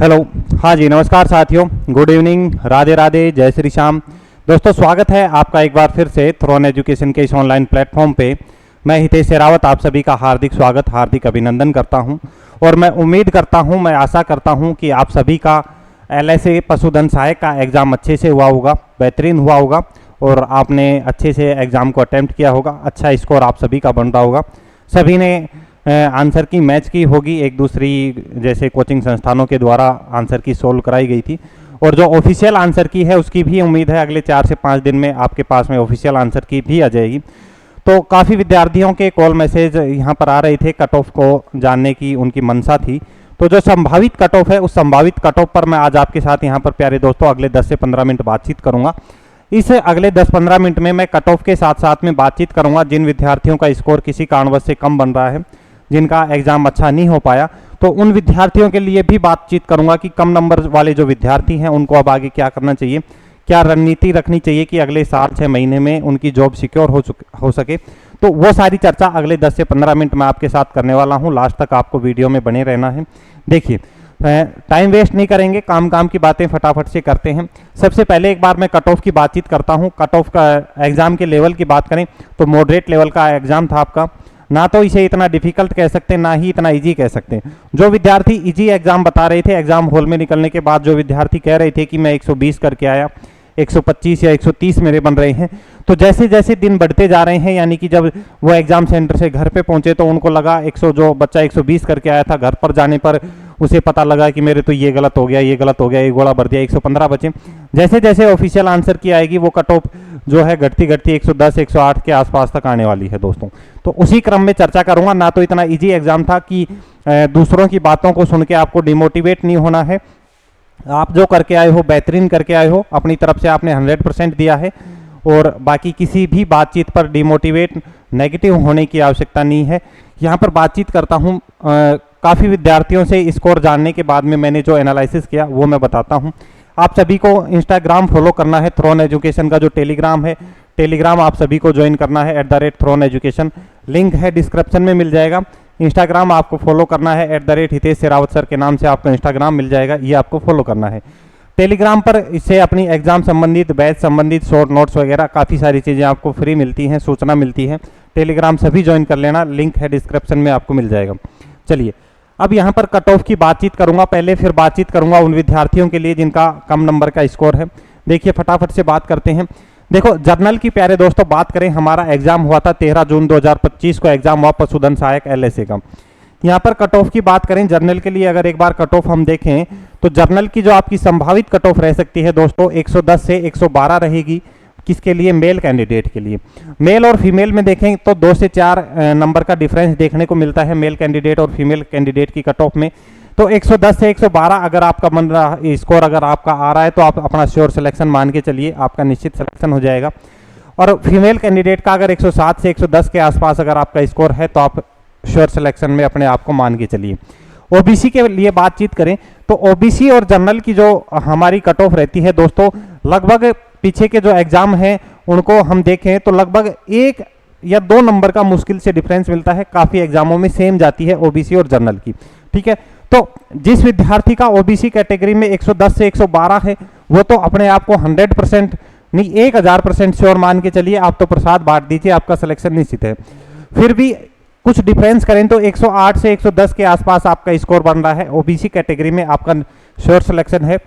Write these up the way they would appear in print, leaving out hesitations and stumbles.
Hello. हाँ जी, नमस्कार साथियों, गुड इवनिंग, राधे राधे, जय श्री श्याम। दोस्तों, स्वागत है आपका एक बार फिर से थ्रोन एजुकेशन के इस ऑनलाइन प्लेटफॉर्म पे। मैं हितेश शेरावत आप सभी का हार्दिक स्वागत, हार्दिक अभिनंदन करता हूं और मैं उम्मीद करता हूं, मैं आशा करता हूं कि आप सभी का LSA पशुधन सहायक का एग्ज़ाम अच्छे से हुआ होगा, बेहतरीन हुआ होगा और आपने अच्छे से एग्ज़ाम को अटैम्प्ट किया होगा। अच्छा स्कोर आप सभी का बन रहा होगा। सभी ने आंसर की मैच की होगी, एक दूसरी जैसे कोचिंग संस्थानों के द्वारा आंसर की सोल्व कराई गई थी और जो ऑफिशियल आंसर की है उसकी भी उम्मीद है अगले 4 से 5 दिन में आपके पास में ऑफिशियल आंसर की भी आ जाएगी। तो काफ़ी विद्यार्थियों के कॉल मैसेज यहाँ पर आ रहे थे, कट ऑफ को जानने की उनकी मंशा थी। तो जो संभावित कट ऑफ है उस संभावित कट ऑफ पर मैं आज आपके साथ यहाँ पर प्यारे दोस्तों अगले 10 से 15 मिनट बातचीत करूँगा। इस अगले 10-15 मिनट में मैं कट ऑफ के साथ साथ में बातचीत करूँगा जिन विद्यार्थियों का स्कोर किसी कारणवश से कम बन रहा है, जिनका एग्ज़ाम अच्छा नहीं हो पाया, तो उन विद्यार्थियों के लिए भी बातचीत करूंगा कि कम नंबर वाले जो विद्यार्थी हैं उनको अब आगे क्या करना चाहिए, क्या रणनीति रखनी चाहिए कि अगले 7-6 महीने में उनकी जॉब सिक्योर हो सके। तो वो सारी चर्चा अगले 10 से 15 मिनट में आपके साथ करने वाला हूं। लास्ट तक आपको वीडियो में बने रहना है। देखिए, टाइम वेस्ट नहीं करेंगे, काम की बातें फटाफट से करते हैं। सबसे पहले एक बार मैं कट ऑफ की बातचीत करता हूँ। कट ऑफ का एग्ज़ाम के लेवल की बात करें तो मॉडरेट लेवल का एग्ज़ाम था आपका। ना तो इसे इतना डिफिकल्ट कह सकते हैं, ना ही इतना इजी कह सकते हैं। जो विद्यार्थी इजी एग्जाम बता रहे थे, एग्जाम हॉल में निकलने के बाद जो विद्यार्थी कह रहे थे कि मैं 120 करके आया, 125 या 130 मेरे बन रहे हैं, तो जैसे जैसे दिन बढ़ते जा रहे हैं, यानी कि जब वो एग्जाम सेंटर से घर पे पहुंचे तो उनको लगा 100 जो बच्चा 120 करके आया था, घर पर जाने पर उसे पता लगा कि मेरे तो ये गलत हो गया, ये गलत हो गया, ये गोला भर दिया, 115 बचे। जैसे जैसे ऑफिशियल आंसर की आएगी वो कट ऑफ जो है घटती घटती 110 108 के आसपास तक आने वाली है दोस्तों। तो उसी क्रम में चर्चा करूंगा। ना तो इतना इजी एग्जाम था कि दूसरों की बातों को सुन के आपको डिमोटिवेट नहीं होना है। आप जो करके आए हो बेहतरीन करके आए हो, अपनी तरफ से आपने 100% दिया है और बाकी किसी भी बातचीत पर डिमोटिवेट नेगेटिव होने की आवश्यकता नहीं है। यहाँ पर बातचीत करता हूँ काफ़ी विद्यार्थियों से स्कोर जानने के बाद में मैंने जो एनालिसिस किया वो मैं बताता हूँ। आप सभी को इंस्टाग्राम फॉलो करना है, थ्रोन एजुकेशन का जो टेलीग्राम है, टेलीग्राम आप सभी को ज्वाइन करना है @थ्रोन एजुकेशन, लिंक है डिस्क्रिप्शन में मिल जाएगा। इंस्टाग्राम आपको फॉलो करना है हितेश शेरावत सर के नाम से आपको इंस्टाग्राम मिल जाएगा, ये आपको फॉलो करना है। टेलीग्राम पर इससे अपनी एग्जाम संबंधित, बैच संबंधित शॉर्ट नोट्स वगैरह काफ़ी सारी चीज़ें आपको फ्री मिलती हैं, सूचना मिलती है। टेलीग्राम सभी ज्वाइन कर लेना, लिंक है डिस्क्रिप्शन में आपको मिल जाएगा। चलिए, अब यहाँ पर कट ऑफ की बातचीत करूंगा पहले, फिर बातचीत करूंगा उन विद्यार्थियों के लिए जिनका कम नंबर का स्कोर है। देखिए, फटाफट से बात करते हैं। देखो, जर्नल की प्यारे दोस्तों बात करें, हमारा एग्जाम हुआ था 13 जून 2025 को एग्जाम हुआ पशुधन सहायक LSA का। यहाँ पर कट ऑफ की बात करें जर्नल के लिए, अगर एक बार कट ऑफ हम देखें तो जर्नल की जो आपकी संभावित कट ऑफ रह सकती है दोस्तों 110 से 112 रहेगी। किसके लिए? मेल कैंडिडेट के लिए। मेल और फीमेल में देखें तो 2 से 4 नंबर का डिफरेंस देखने को मिलता है मेल कैंडिडेट और फीमेल कैंडिडेट की कट ऑफ में। तो 110 से 112 अगर आपका बन रहा स्कोर अगर आपका आ रहा है तो आप अपना श्योर सिलेक्शन मान के चलिए, आपका निश्चित सिलेक्शन हो जाएगा। और फीमेल कैंडिडेट का अगर 107 से 110 के आसपास अगर आपका स्कोर है तो आप श्योर सिलेक्शन में अपने आप को मान के चलिए। OBC के लिए बातचीत करें तो OBC और जनरल की जो हमारी कट ऑफ रहती है दोस्तों, लगभग पीछे के जो एग्जाम हैं उनको हम देखें तो लगभग 1 या 2 नंबर का मुश्किल से डिफरेंस मिलता है। काफ़ी एग्जामों में सेम जाती है OBC और जनरल की, ठीक है। तो जिस विद्यार्थी का OBC कैटेगरी में 110 से 112 है वो तो अपने आप को 100% नहीं 1000% श्योर मान के चलिए, आप तो प्रसाद बांट दीजिए, आपका सिलेक्शन निश्चित है। फिर भी कुछ डिफरेंस करें तो 108 से 110 के आसपास आपका स्कोर बन रहा है, OBC कैटेगरी में आपका श्योर सिलेक्शन है।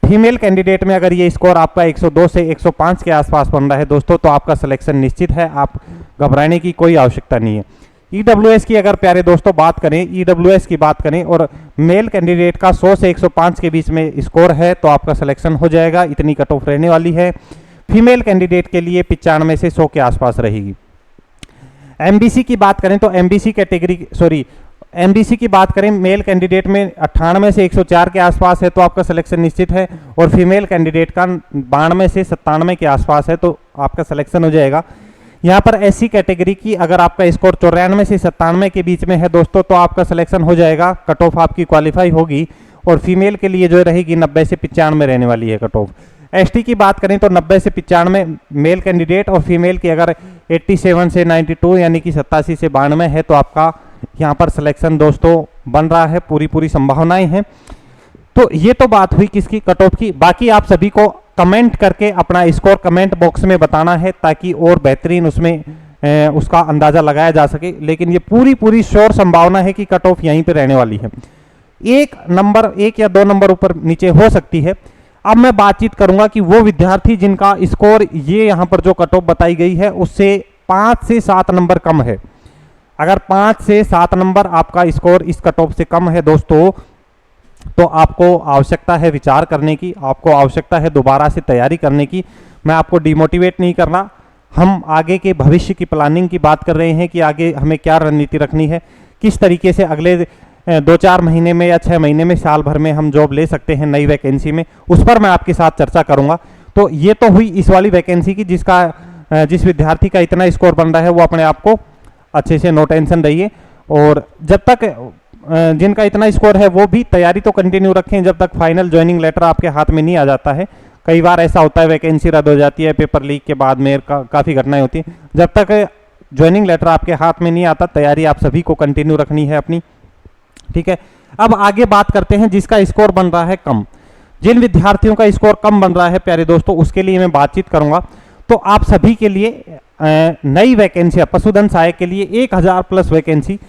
फीमेल कैंडिडेट में अगर ये स्कोर आपका 102 से 105 के आसपास बन रहा है दोस्तों तो आपका सिलेक्शन निश्चित है, आप घबराने की कोई आवश्यकता नहीं है। EWS की अगर प्यारे दोस्तों बात करें, EWS की बात करें और मेल कैंडिडेट का 100 से 105 के बीच में स्कोर है तो आपका सिलेक्शन हो जाएगा, इतनी कट ऑफ रहने वाली है। फीमेल कैंडिडेट के लिए 95 से 100 के आसपास रहेगी। MBC की बात करें तो MBC की बात करें, मेल कैंडिडेट में 98 से 104 के आसपास है तो आपका सिलेक्शन निश्चित है और फीमेल कैंडिडेट का 92 से 97 के आसपास है तो आपका सिलेक्शन हो जाएगा। यहाँ पर SC कैटेगरी की अगर आपका स्कोर 94 से 97 के बीच में है दोस्तों तो आपका सिलेक्शन हो जाएगा, कट ऑफ आपकी क्वालिफाई होगी। और फीमेल के लिए जो रहेगी 90 से 95 रहने वाली है कट ऑफ। ST की बात करें तो 90 से 95 मेल कैंडिडेट और फीमेल की अगर 87 से 92 यानी कि 87 से 92 है तो आपका यहाँ पर सिलेक्शन दोस्तों बन रहा है, पूरी संभावनाएं हैं। तो ये तो बात हुई किसकी, कट ऑफ की। बाकी आप सभी को कमेंट करके अपना स्कोर कमेंट बॉक्स में बताना है ताकि और बेहतरीन उसमें उसका अंदाजा लगाया जा सके। लेकिन ये पूरी श्योर संभावना है कि कट ऑफ यहीं पे रहने वाली है। एक नंबर, एक या 2 नंबर ऊपर नीचे हो सकती है। अब मैं बातचीत करूंगा कि वो विद्यार्थी जिनका स्कोर ये यहाँ पर जो कट ऑफ बताई गई है उससे 5 से 7 नंबर कम है। अगर 5 से 7 नंबर आपका स्कोर इस कट ऑफ से कम है दोस्तों, तो आपको आवश्यकता है विचार करने की, आपको आवश्यकता है दोबारा से तैयारी करने की। मैं आपको डिमोटिवेट नहीं करना, हम आगे के भविष्य की प्लानिंग की बात कर रहे हैं कि आगे हमें क्या रणनीति रखनी है, किस तरीके से अगले 2-4 महीने में या 6 महीने में, साल भर में हम जॉब ले सकते हैं नई वैकेंसी में, उस पर मैं आपके साथ चर्चा करूंगा। तो ये तो हुई इस वाली वैकेंसी की जिस विद्यार्थी का इतना स्कोर बन रहा है वो अपने आप को अच्छे से नो टेंशन रहिए। और जब तक जिनका इतना स्कोर है वो भी तैयारी तो कंटिन्यू रखें जब तक फाइनल ज्वाइनिंग लेटर आपके हाथ में नहीं आ जाता है। कई बार ऐसा होता है वैकेंसी रद्द हो जाती है, पेपर लीक के बाद में काफ़ी घटनाएं होती हैं। जब तक ज्वाइनिंग लेटर आपके हाथ में नहीं आता, तैयारी आप सभी को कंटिन्यू रखनी है अपनी, ठीक है। अब आगे बात करते हैं जिसका स्कोर बन रहा है कम। जिन विद्यार्थियों का स्कोर कम बन रहा है प्यारे दोस्तों, उसके लिए मैं बातचीत करूंगा। तो आप सभी के लिए नई वैकेंसियां पशुधन सहायक के लिए 1000 प्लस वैकेंसी,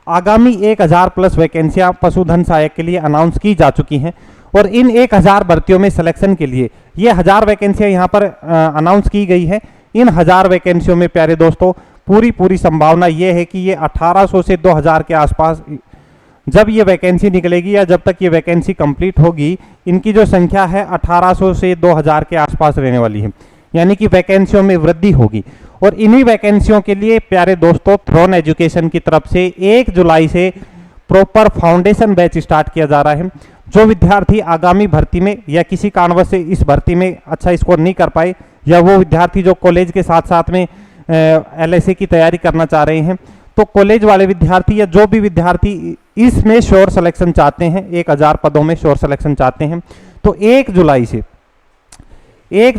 आगामी 1000 प्लस वैकेंसियां पशुधन सहायक के लिए अनाउंस की जा चुकी हैं। और इन 1000 भर्तियों में सिलेक्शन के लिए ये 1000 वैकेंसियां यहाँ पर अनाउंस की गई है। इन 1000 वैकेंसियों में प्यारे दोस्तों पूरी संभावना ये है कि ये 1800 से 2000 के आसपास जब ये वैकेंसी निकलेगी या जब तक ये वैकेंसी कंप्लीट होगी, इनकी जो संख्या है 1800 से 2000 के आसपास रहने वाली है। यानी कि वैकेंसियों में वृद्धि होगी। और इन्हीं वैकेंसियों के लिए प्यारे दोस्तों थ्रोन एजुकेशन की तरफ से 1 जुलाई से प्रॉपर फाउंडेशन बैच स्टार्ट किया जा रहा है। जो विद्यार्थी आगामी भर्ती में या किसी कारणवश से इस भर्ती में अच्छा स्कोर नहीं कर पाए, या वो विद्यार्थी जो कॉलेज के साथ साथ में LSA की तैयारी करना चाह रहे हैं, तो कॉलेज वाले विद्यार्थी या जो भी विद्यार्थी इसमें श्योर सिलेक्शन चाहते हैं, 1000 पदों में श्योर सिलेक्शन चाहते हैं, तो 1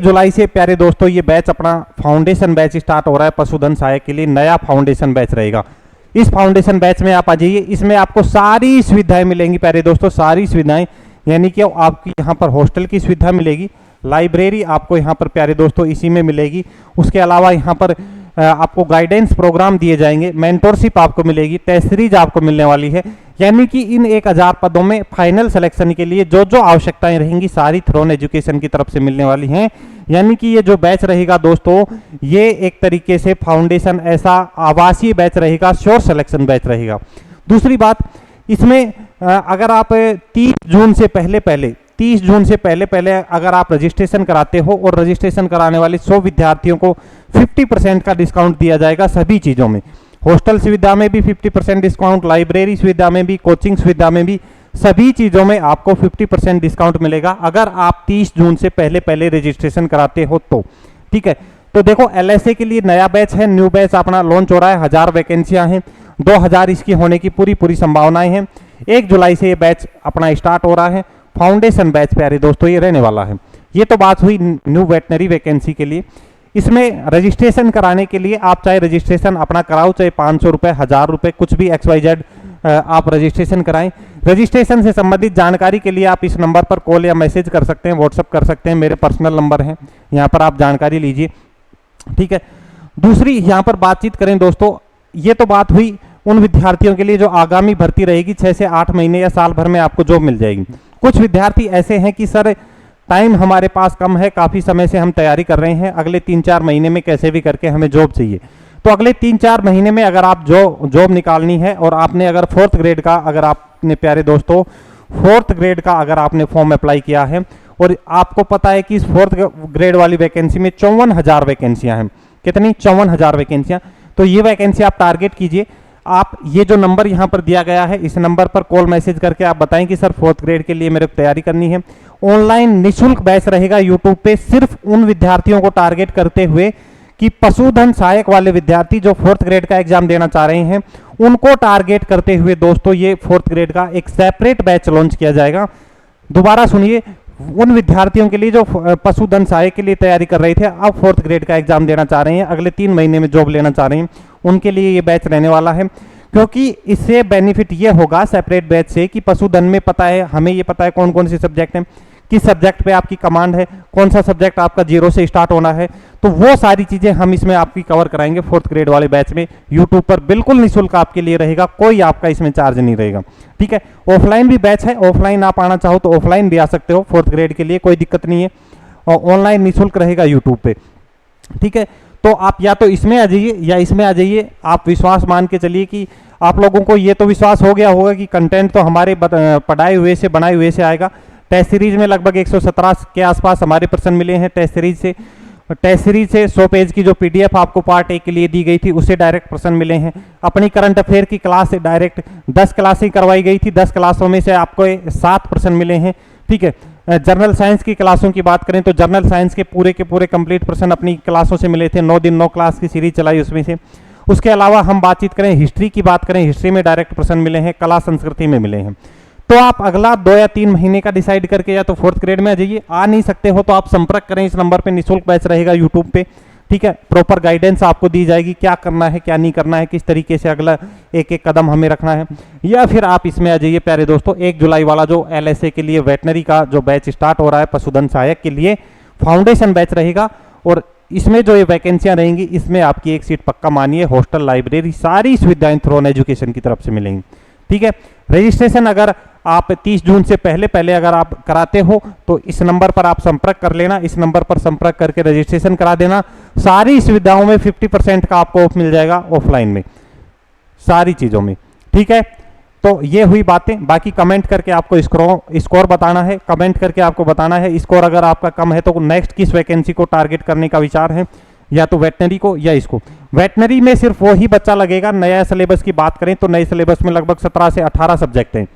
जुलाई से प्यारे दोस्तों ये बैच अपना फाउंडेशन बैच स्टार्ट हो रहा है पशुधन सहायक के लिए। नया फाउंडेशन बैच रहेगा। इस फाउंडेशन बैच में आप आ जाइए। इसमें आपको सारी सुविधाएं मिलेंगी प्यारे दोस्तों, सारी सुविधाएं, यानी कि आपकी यहाँ पर हॉस्टल की सुविधा मिलेगी, लाइब्रेरी आपको यहाँ पर प्यारे दोस्तों इसी में मिलेगी। उसके अलावा यहाँ पर आपको गाइडेंस प्रोग्राम दिए जाएंगे, मेंटोरशिप आपको मिलेगी, टेस्ट सीरीज आपको मिलने वाली है। यानी कि इन 1000 पदों में फाइनल सिलेक्शन के लिए जो जो आवश्यकताएं रहेंगी सारी थ्रोन एजुकेशन की तरफ से मिलने वाली हैं। यानी कि ये जो बैच रहेगा दोस्तों, ये एक तरीके से फाउंडेशन ऐसा आवासीय बैच रहेगा, श्योर सिलेक्शन बैच रहेगा। दूसरी बात, इसमें अगर आप 30 जून से पहले अगर आप रजिस्ट्रेशन कराते हो, और रजिस्ट्रेशन कराने वाले 100 विद्यार्थियों को 50% का डिस्काउंट दिया जाएगा सभी चीज़ों में। हॉस्टल सुविधा में भी 50% डिस्काउंट, लाइब्रेरी सुविधा में भी, कोचिंग सुविधा में भी, सभी चीज़ों में आपको 50% डिस्काउंट मिलेगा अगर आप 30 जून से पहले रजिस्ट्रेशन कराते हो तो, ठीक है। तो देखो LSA के लिए नया बैच है, न्यू बैच अपना लॉन्च हो रहा है। 1000 वैकेंसियां हैं, 2000 इसकी होने की पूरी संभावनाएं हैं। 1 जुलाई से ये बैच अपना स्टार्ट हो रहा है। फाउंडेशन बैच प्यारे दोस्तों ये रहने वाला है। ये तो बात हुई न्यू वेटनरी वैकेंसी के लिए। इसमें रजिस्ट्रेशन कराने के लिए आप चाहे रजिस्ट्रेशन अपना कराओ, चाहे 500 रुपये, 1000 रुपये, कुछ भी XYZ आप रजिस्ट्रेशन कराएं। रजिस्ट्रेशन से संबंधित जानकारी के लिए आप इस नंबर पर कॉल या मैसेज कर सकते हैं, व्हाट्सअप कर सकते हैं, मेरे पर्सनल नंबर हैं, यहाँ पर आप जानकारी लीजिए, ठीक है। दूसरी यहाँ पर बातचीत करें दोस्तों, ये तो बात हुई उन विद्यार्थियों के लिए जो आगामी भर्ती रहेगी, 6 से 8 महीने या साल भर में आपको जॉब मिल जाएगी। कुछ विद्यार्थी ऐसे हैं कि सर टाइम हमारे पास कम है, काफ़ी समय से हम तैयारी कर रहे हैं, अगले 3-4 महीने में कैसे भी करके हमें जॉब चाहिए। तो अगले 3-4 महीने में अगर आप जॉब निकालनी है, और आपने अगर 4th ग्रेड का, अगर आपने प्यारे दोस्तों 4th ग्रेड का अगर आपने फॉर्म अप्लाई किया है, और आपको पता है कि इस 4th ग्रेड वाली वैकेंसी में 54,000 वैकेंसियाँ हैं। कितनी? 54,000 वैकेंसियाँ। तो ये वैकेंसी आप टारगेट कीजिए। आप ये जो नंबर यहाँ पर दिया गया है, इस नंबर पर कॉल मैसेज करके आप बताएं कि सर 4th ग्रेड के लिए मेरे को तैयारी करनी है। ऑनलाइन निःशुल्क बैच रहेगा यूट्यूब पे, सिर्फ उन विद्यार्थियों को टारगेट करते हुए कि पशुधन सहायक वाले विद्यार्थी जो 4th ग्रेड का एग्जाम देना चाह रहे हैं, उनको टारगेट करते हुए दोस्तों ये 4th ग्रेड का एक सेपरेट बैच लॉन्च किया जाएगा। दोबारा सुनिए, उन विद्यार्थियों के लिए जो पशुधन सहायक के लिए तैयारी कर रहे थे, अब 4th ग्रेड का एग्जाम देना चाह रहे हैं, अगले 3 महीने में जॉब लेना चाह रहे हैं, उनके लिए ये बैच रहने वाला है। क्योंकि इससे बेनिफिट ये होगा सेपरेट बैच से कि पशुधन में पता है, हमें ये पता है कौन कौन से सब्जेक्ट हैं, किस सब्जेक्ट पे आपकी कमांड है, कौन सा सब्जेक्ट आपका 0 से स्टार्ट होना है, तो वो सारी चीजें हम इसमें आपकी कवर कराएंगे 4th ग्रेड वाले बैच में। यूट्यूब पर बिल्कुल निःशुल्क आपके लिए रहेगा, कोई आपका इसमें चार्ज नहीं रहेगा, ठीक है। ऑफलाइन भी बैच है, ऑफलाइन आप आना चाहो तो ऑफलाइन भी आ सकते हो 4th ग्रेड के लिए, कोई दिक्कत नहीं है, और ऑनलाइन निःशुल्क रहेगा यूट्यूब पे, ठीक है। तो आप या तो इसमें आ जाइए या इसमें आ जाइए। आप विश्वास मान के चलिए कि आप लोगों को ये तो विश्वास हो गया होगा कि कंटेंट तो हमारे पढ़ाए हुए से बनाए हुए से आएगा। टेस्ट सीरीज में लगभग 117 के आसपास हमारे प्रश्न मिले हैं टेस्ट सीरीज से। टेस्ट सीरीज से 100 पेज की जो पीडीएफ आपको पार्ट 1 के लिए दी गई थी उससे डायरेक्ट प्रश्न मिले हैं। अपनी करंट अफेयर की क्लास से डायरेक्ट 10 क्लासें करवाई गई थी, 10 क्लासों में से आपको 7 प्रश्न मिले हैं, ठीक है। जर्नल साइंस की क्लासों की बात करें तो जर्नल साइंस के पूरे कंप्लीट प्रश्न अपनी क्लासों से मिले थे, 9 दिन 9 क्लास की सीरीज चलाई उसमें से। उसके अलावा हम बातचीत करें हिस्ट्री की बात करें, हिस्ट्री में डायरेक्ट प्रश्न मिले हैं, कला संस्कृति में मिले हैं। तो आप अगला 2 या 3 महीने का डिसाइड करके या तो 4th ग्रेड में आ जाइए, आ नहीं सकते हो तो आप संपर्क करें, इस नंबर पे निःशुल्क बैच रहेगा यूट्यूब पे, ठीक है। प्रॉपर गाइडेंस आपको दी जाएगी, क्या करना है क्या नहीं करना है, किस तरीके से अगला एक एक कदम हमें रखना है। या फिर आप इसमें आ जाइए प्यारे दोस्तों, 1 जुलाई वाला जो LSA के लिए वेटनरी का जो बैच स्टार्ट हो रहा है, पशुधन सहायक के लिए फाउंडेशन बैच रहेगा, और इसमें जो ये वैकेंसियां रहेंगी इसमें आपकी एक सीट पक्का मानिए, हॉस्टल लाइब्रेरी सारी सुविधाएं थ्रोन एजुकेशन की तरफ से मिलेंगी, ठीक है। रजिस्ट्रेशन अगर आप 30 जून से पहले अगर आप कराते हो तो इस नंबर पर आप संपर्क कर लेना, इस नंबर पर संपर्क करके रजिस्ट्रेशन करा देना। सारी सुविधाओं में 50% का आपको ऑफ मिल जाएगा ऑफलाइन में, सारी चीजों में, ठीक है। तो ये हुई बातें। बाकी कमेंट करके आपको स्कोर बताना है, कमेंट करके आपको बताना है स्कोर अगर आपका कम है तो नेक्स्ट किस वैकेंसी को टारगेट करने का विचार है, या तो वेटनरी को या इसको। वेटनरी में सिर्फ वो ही बच्चा लगेगा। नया सिलेबस की बात करें तो नए सिलेबस में लगभग 17 से 18 सब्जेक्ट हैं।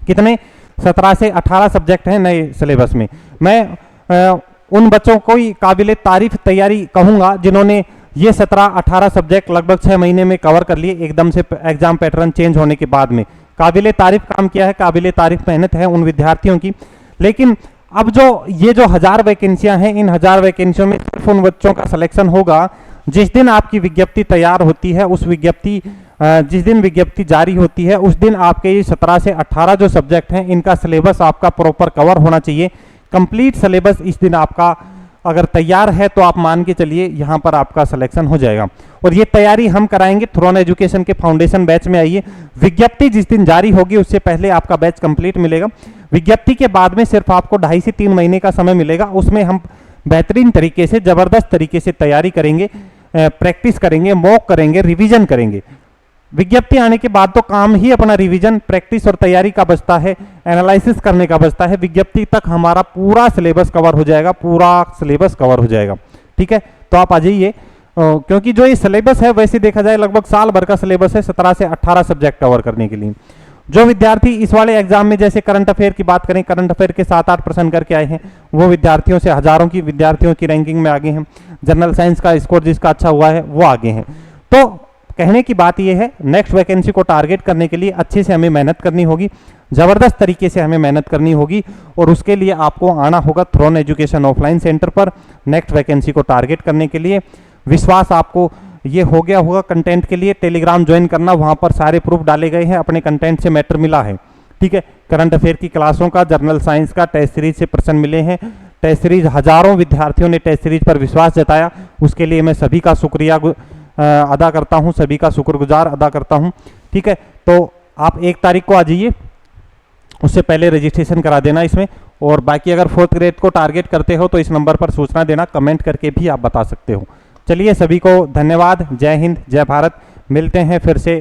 कितने? 17 से 18 सब्जेक्ट हैं नए सिलेबस में। मैं उन बच्चों को ही काबिले तारीफ तैयारी कहूंगा जिन्होंने ये 17-18 सब्जेक्ट लगभग 6 महीने में कवर कर लिए, एकदम से एग्जाम पैटर्न चेंज होने के बाद में। काबिले तारीफ काम किया है, काबिले तारीफ मेहनत है उन विद्यार्थियों की। लेकिन अब जो ये जो 1000 वैकेंसियां हैं, इन 1000 वैकेंसियों में सिर्फ उन बच्चों का सिलेक्शन होगा जिस दिन आपकी विज्ञप्ति तैयार होती है। उस विज्ञप्ति जिस दिन विज्ञप्ति जारी होती है उस दिन आपके ये 17 से 18 जो सब्जेक्ट हैं इनका सिलेबस आपका प्रॉपर कवर होना चाहिए। कंप्लीट सिलेबस इस दिन आपका अगर तैयार है तो आप मान के चलिए यहाँ पर आपका सिलेक्शन हो जाएगा। और ये तैयारी हम कराएंगे थ्रोन एजुकेशन के फाउंडेशन बैच में। आइए, विज्ञप्ति जिस दिन जारी होगी उससे पहले आपका बैच कंप्लीट मिलेगा। विज्ञप्ति के बाद में सिर्फ आपको 2.5 से 3 महीने का समय मिलेगा। उसमें हम बेहतरीन तरीके से, जबरदस्त तरीके से तैयारी करेंगे, प्रैक्टिस करेंगे, मॉक करेंगे, रिवीजन करेंगे। विज्ञप्ति आने के बाद तो काम ही अपना रिवीजन, प्रैक्टिस और तैयारी का बचता है, एनालिसिस करने का बचता है। विज्ञप्ति तक हमारा पूरा सिलेबस कवर हो जाएगा, पूरा सिलेबस कवर हो जाएगा, ठीक है। तो आप आ जाइए, क्योंकि जो ये सिलेबस है वैसे देखा जाए लगभग साल भर का सिलेबस है 17 से 18 सब्जेक्ट कवर करने के लिए। जो विद्यार्थी इस वाले एग्जाम में जैसे करंट अफेयर की बात करें, करंट अफेयर के 7-8 प्रश्न करके आए हैं, वो विद्यार्थियों से हजारों की विद्यार्थियों की रैंकिंग में आगे हैं। जनरल साइंस का स्कोर जिसका अच्छा हुआ है वो आगे हैं। तो कहने की बात यह है, नेक्स्ट वैकेंसी को टारगेट करने के लिए अच्छे से हमें मेहनत करनी होगी, जबरदस्त तरीके से हमें मेहनत करनी होगी, और उसके लिए आपको आना होगा थ्रोन एजुकेशन ऑफलाइन सेंटर पर नेक्स्ट वैकेंसी को टारगेट करने के लिए। विश्वास आपको ये हो गया होगा कंटेंट के लिए। टेलीग्राम ज्वाइन करना, वहां पर सारे प्रूफ डाले गए हैं, अपने कंटेंट से मैटर मिला है, ठीक है। करंट अफेयर की क्लासों का, जर्नल साइंस का, टेस्ट सीरीज से प्रश्न मिले हैं। टेस्ट सीरीज हजारों विद्यार्थियों ने टेस्ट सीरीज पर विश्वास जताया, उसके लिए मैं सभी का शुक्रिया अदा करता हूं, सभी का शुक्रगुजार अदा करता हूं, ठीक है। तो आप 1 तारीख को आ जाइए, उससे पहले रजिस्ट्रेशन करा देना इसमें। और बाकी अगर 4th ग्रेड को टारगेट करते हो तो इस नंबर पर सूचना देना, कमेंट करके भी आप बता सकते हो। चलिए, सभी को धन्यवाद। जय हिंद, जय भारत। मिलते हैं फिर से